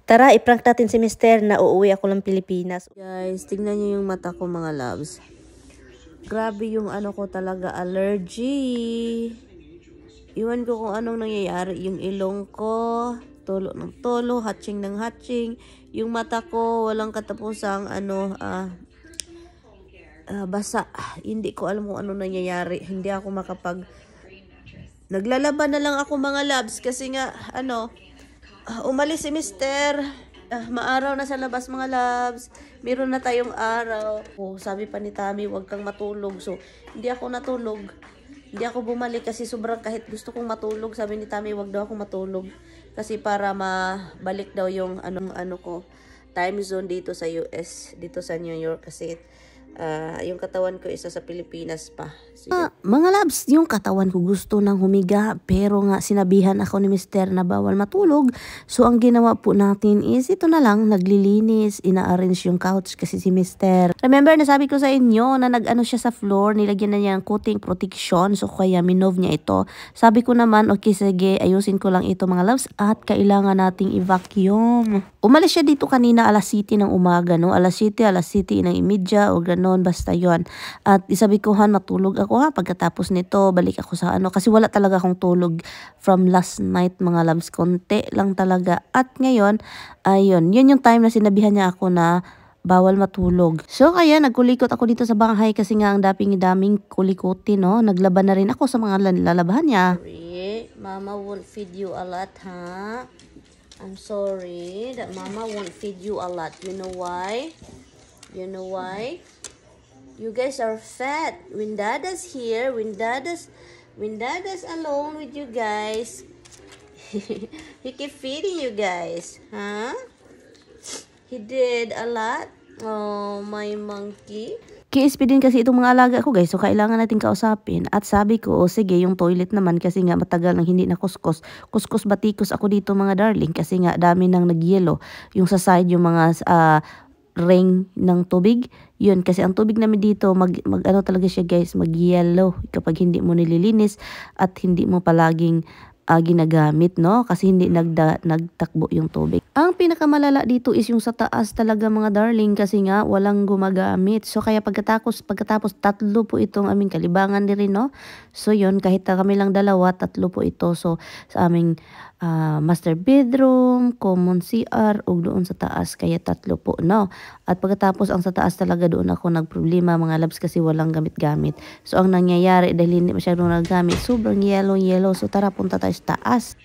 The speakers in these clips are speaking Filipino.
Tara, iprank natin si Mister na uuwi ako ng Pilipinas. Guys, tignan nyo yung mata ko mga loves. Grabe yung ano ko talaga, allergy. Iwan ko kung anong nangyayari. Yung ilong ko, tulo ng tulo, hatching ng hatching. Yung mata ko, walang katapusang basa. Hindi ko alam kung anong nangyayari. Hindi ako naglalaban na lang ako mga loves kasi nga, umalis si Mister. Maaraw na sa labas mga loves. Meron na tayong araw. Sabi pa ni Tami, huwag kang matulog. So, hindi ako natulog. Hindi ako bumalik kasi sobrang kahit gusto kong matulog. Sabi ni Tami, huwag daw ako matulog. Kasi para mabalik daw yung time zone dito sa US, dito sa New York. Kasi yung katawan ko isa sa Pilipinas pa. So, mga labs, yung katawan ko gusto nang humiga pero nga sinabihan ako ni Mister na bawal matulog. So ang ginawa po natin is ito na lang, naglilinis, ina-arrange yung couch kasi si Mister. Remember na sabi ko sa inyo na nag-ano siya sa floor, nilagyan na niya ng coating protection. So kaya minove niya ito. Sabi ko naman, okay sige, ayusin ko lang ito mga labs at kailangan nating i-vacuum. Umalis siya dito kanina alas 7 ng umaga, no? Alas 7 ng imidya o gano'n, basta yon. At isabi ko natulog ako pagkatapos nito, balik ako sa kasi wala talaga akong tulog from last night mga loves, konti lang talaga. At ngayon, ayun, yun yung time na sinabihan niya ako na bawal matulog. So kaya nagkulikot ako dito sa bahay kasi nga ang daming kulikuti, no? Naglaban na rin ako sa mga lalabahan niya. Sorry, Mama won't feed you a lot, ha? I'm sorry that Mama won't feed you a lot. You know why? You know why? You guys are fat. When Dada's here, when Dada's alone with you guys, he keep feeding you guys, huh? He did a lot. Oh, my monkey. KSP din kasi itong mga alaga ko guys, so kailangan natin kausapin. At sabi ko, sige, yung toilet naman kasi nga matagal nang hindi na kuskus batikos ako dito mga darling kasi nga dami nang nagyelo. Yung sa side, yung mga ring ng tubig, yun kasi ang tubig namin dito ano talaga siya guys, mag-yellow kapag hindi mo nililinis at hindi mo palaging ginagamit, no? Kasi hindi nagtakbo yung tubig. Ang pinakamalala dito is yung sa taas talaga mga darling kasi nga walang gumagamit. So kaya pagkatapos tatlo po itong aming kalibangan din rin, no? So yun, kahit kami lang dalawa, tatlo po ito. So sa aming master bedroom, common CR, ug doon sa taas, kaya tatlo po, no? At pagkatapos ang sa taas talaga doon ako nagproblema mga labs kasi walang gamit-gamit. So ang nangyayari dahil hindi masyadong nagamit, sobrang yellow. So tara, punta tayo sa taas.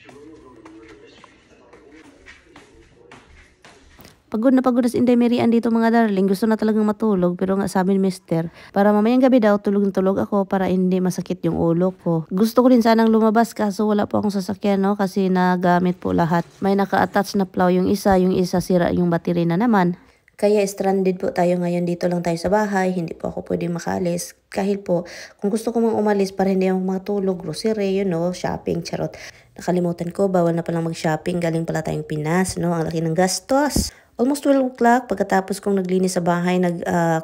Pagod na si Inday Mirian dito mga darling. Gusto na talagang matulog. Pero nga sabi ni Mister, para mamayang gabi daw tulog ako para hindi masakit yung ulo ko. Gusto ko din sanang lumabas kaso wala po akong sasakyan, no? Kasi nagamit po lahat. May naka-attach na plow yung isa sira yung battery na naman. Kaya stranded po tayo ngayon, dito lang tayo sa bahay, hindi po ako pwedeng makalis. Kahit po, kung gusto ko mang umalis para hindi ako matulog, grocery, shopping, charot. Nakalimutan ko, bawal na palang mag-shopping, galing pala tayong Pinas, no? Ang laki ng gastos. Almost 12 o'clock, pagkatapos kong naglinis sa bahay,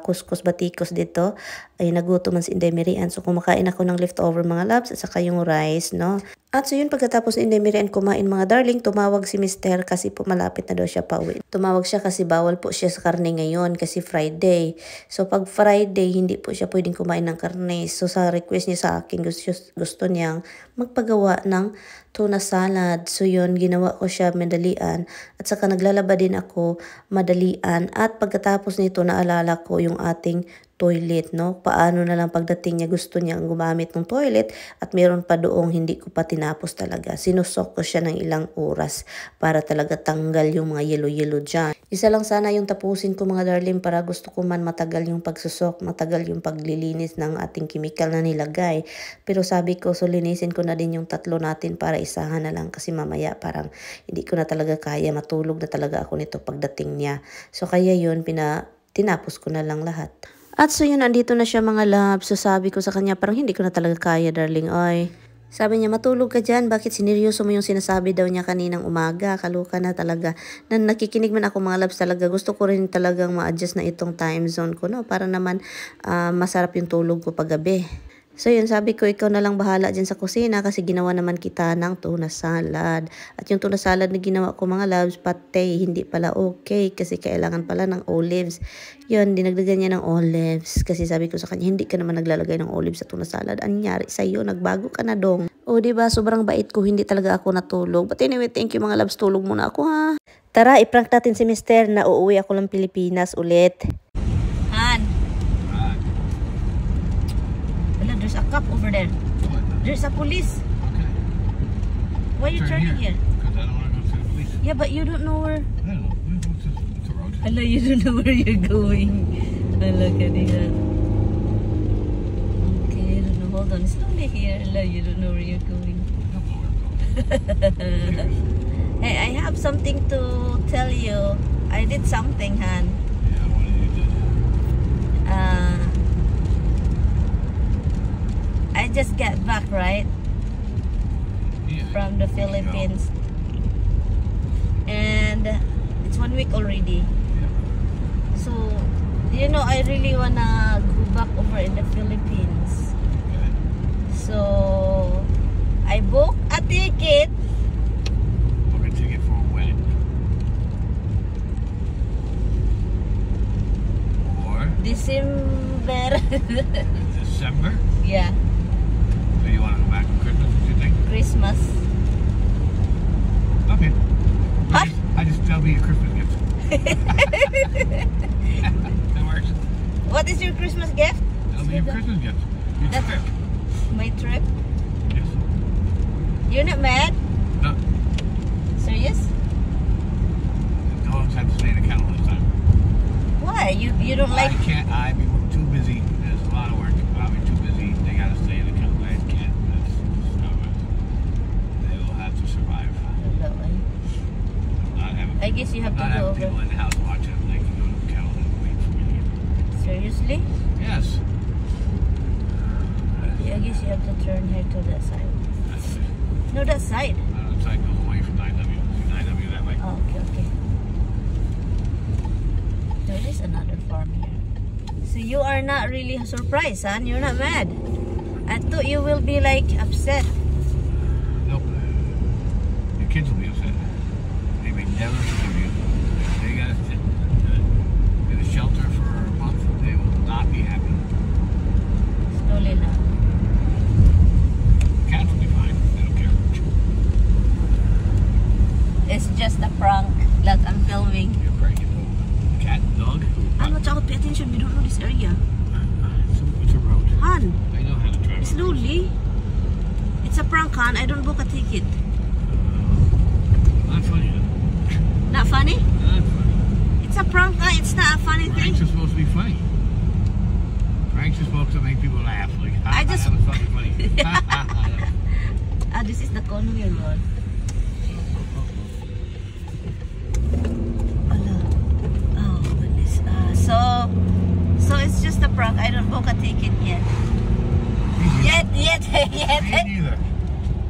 kuskus batikos dito, ay nagutom man si Inday Mirian. So kumakain ako ng leftover mga labs at saka yung rice, no? At so yun, pagkatapos ni Inday Mirian kumain mga darling, tumawag si Mister kasi po malapit na daw siya pauwi. Tumawag siya kasi bawal po siya sa karne ngayon kasi Friday. So pag Friday, hindi po siya pwedeng kumain ng karne. So sa request niya sa akin, gusto niyang magpagawa ng tuna salad. So yun, ginawa ko siya madalian. At saka naglalaba din ako madalian. At pagkatapos nito, naalala ko yung ating toilet, no? Paano na lang pagdating niya, gusto niya ang gumamit ng toilet at meron pa doong hindi ko pa tinapos talaga. Sinusok ko siya ng ilang oras para talaga tanggal yung mga yellow dyan. Isa lang sana yung tapusin ko mga darling para gusto ko man matagal yung pagsusok, matagal yung paglilinis ng ating chemical na nilagay. Pero sabi ko, so linisin ko na din yung tatlo natin para isahan na lang kasi mamaya parang hindi ko na talaga kaya, matulog na talaga ako nito pagdating niya. So kaya yun, tinapos ko na lang lahat. At so yun, andito na siya mga love. So sabi ko sa kanya, parang hindi ko na talaga kaya darling. Oy, sabi niya, matulog ka dyan. Bakit sineryoso mo yung sinasabi daw niya kaninang umaga? Kaluka na talaga. Nakikinig man ako mga loves talaga. Gusto ko rin talagang ma-adjust na itong time zone ko, no? Para naman masarap yung tulog ko paggabi. So yun, sabi ko, ikaw na lang bahala dyan sa kusina kasi ginawa naman kita ng tuna salad. At yung tuna salad na ginawa ko mga loves, pate, hindi pala okay kasi kailangan pala ng olives. Yun, dinagdagan niya ng olives kasi sabi ko sa kanya, hindi ka naman naglalagay ng olives sa tuna salad. Anyari sa'yo, nagbago ka na dong. O diba, sobrang bait ko, hindi talaga ako natulog. But anyway, thank you mga loves, tulog muna ako ha. Tara, iprank natin si Mister na uuwi ako ng Pilipinas ulit. Han. There's a cop over there. There's a police. Okay. Why are you turning here? Because I don't want to go to the police. Yeah, but you don't know where. I don't know. What's the road? Hello, you don't know where you're going. Hello, kanina. Okay, you don't know. Hold on. Slowly here. Hello, you don't know where you're going. I don't know where I'm going. Hey, I have something to tell you. I did something, Han. Yeah, what did you do? I just got back, right? Yeah. From the Philippines. And it's 1 week already. Yeah. So, you know, I really wanna go back over in the Philippines. Okay. So, I booked a ticket. Book a ticket for when? Or December. December? Yeah, So you want to go back for Christmas, what you think? Christmas. Okay. What? I just that'll be your Christmas gift. That works. What is your Christmas gift? That'll be your Christmas gift. Your That's- trip. My trip. Yes. You're not mad? No. Serious? The dogs have to stay in the kennel this time. Why? You don't like? I can't. I'm too busy. There's a lot of work. I'll be too busy. They gotta stay in the kennel. I can't. That's how it is. They will have to survive. Not having. I guess you have to Not go having people over. in the house watching them. They can go to the kennel and wait for me to get. Seriously? Yes. Yeah, I guess you have to turn here to that side. That's it. No, that side. The side goes away from 9W. See 9W that way. Oh, okay, okay. There is another farm here. So you are not really surprised, son? You're not mad? I thought you will be like upset. Nope. Your kids will be upset. They may never forgive you. They gotta sit in a shelter for a month. They will not be happy. Slowly now. Cats will be fine. They don't care. It's just a prank that I'm filming. You're breaking the cat, dog. Han, watch out, pay attention. We don't know this area. It's a road. Han, I know how to drive. slowly. It's a prank, Han. I don't book a ticket. Not funny. Not funny? Not funny. It's a prank, Han. It's not a funny thing. Pranks are supposed to be funny. Pranks are supposed to make people laugh. Like, I just- that was fucking funny. This is the Conway Road. Oh, goodness. So it's just a prank. I don't book a ticket yet. Yet. Me neither.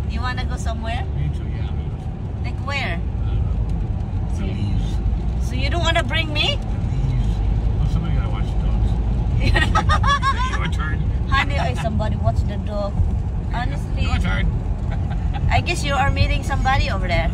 You wanna go somewhere? Me too, yeah. Like where? The leaves. So you don't wanna bring me? Well, somebody gotta watch the dogs. Your turn. Honey, oh, somebody watch the dog. Honestly, Your turn. I guess you are meeting somebody over there.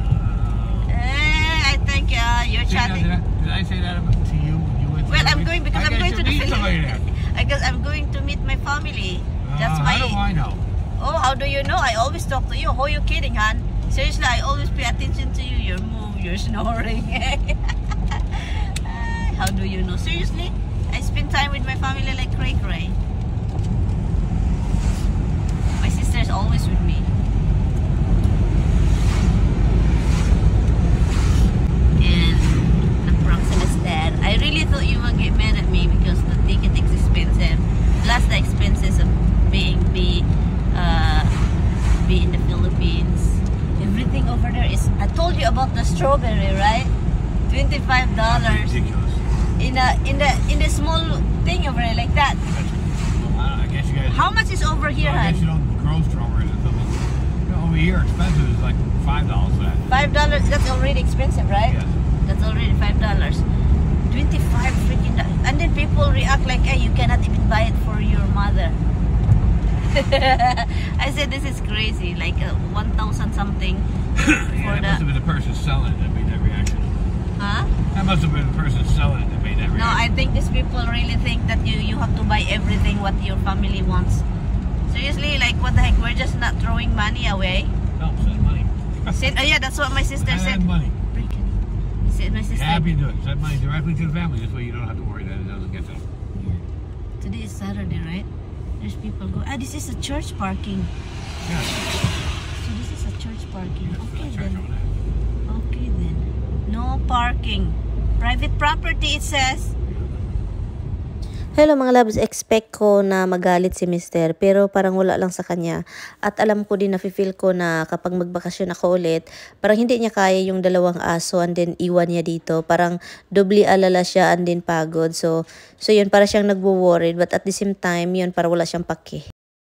I think you're chatting. Did I say that to you when you went to Well, the I'm movie? going because I I'm guess going you to the meet somebody there. Philippines. Because I'm going to meet my family. That's How do why. I know? Oh, how do you know? I always talk to you. Who are you kidding, Han? Seriously, I always pay attention to you. Your move, your snoring. How do you know? Seriously, I spend time with my family like cray cray. My sister is always with me. And the proximity dad. I really thought you would get mad at me because the ticket is expensive. Plus the expenses of being be in the Philippines. Everything over there is. I told you about the strawberry, right? $25 Ridiculous. in the small thing over there like that. I guess you guys. How much is over here, I guess you Han? don't grow strawberries or something. You know, over here, expensive is like $5 for that. $5. That's already expensive, right? Yes. That's already $5. 25 freaking dollars. And then people react like, hey, you cannot even buy it for your mother. I said this is crazy, like 1,000 something Yeah, that must have been the person selling it that made that reaction. Huh? That must have been the person selling it that made that reaction. No, I think these people really think that you have to buy everything what your family wants. Seriously, like what the heck? We're just not throwing money away. No, send money. Yeah, that's what my sister said. Send money. Said my sister. Happy to do it. Send money directly to the family. This way you don't have to worry that it doesn't get to them. Yeah. Today is Saturday, right? There's people go. This is a church parking. Yeah. So this is a church parking. Yeah, Okay church then. over there. Okay then. No parking. Private property, it says. Hello mga loves, expect ko na magalit si Mister pero parang wala lang sa kanya. At alam ko din na feel ko na kapag magbakasyon ako ulit, parang hindi niya kaya yung 2 aso and then iwan niya dito. Parang doubly alala siya and then pagod. So yun, para siyang nagwo-worried but at the same time, yun, para wala siyang paki.